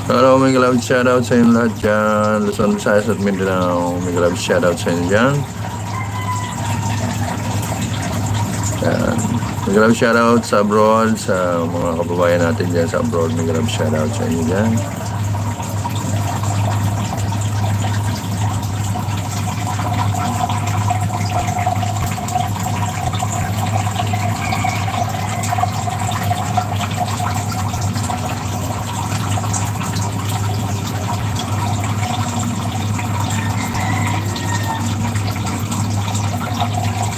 Hello, mega love shoutout sa inyo lahat dyan. Luzon, Visayas at Mindanao. Mega love shoutout sa inyo dyan. Yan. Mega love shoutout sa abroad, sa mga kababayan natin dyan sa abroad. Mega love shoutout sa inyo dyan.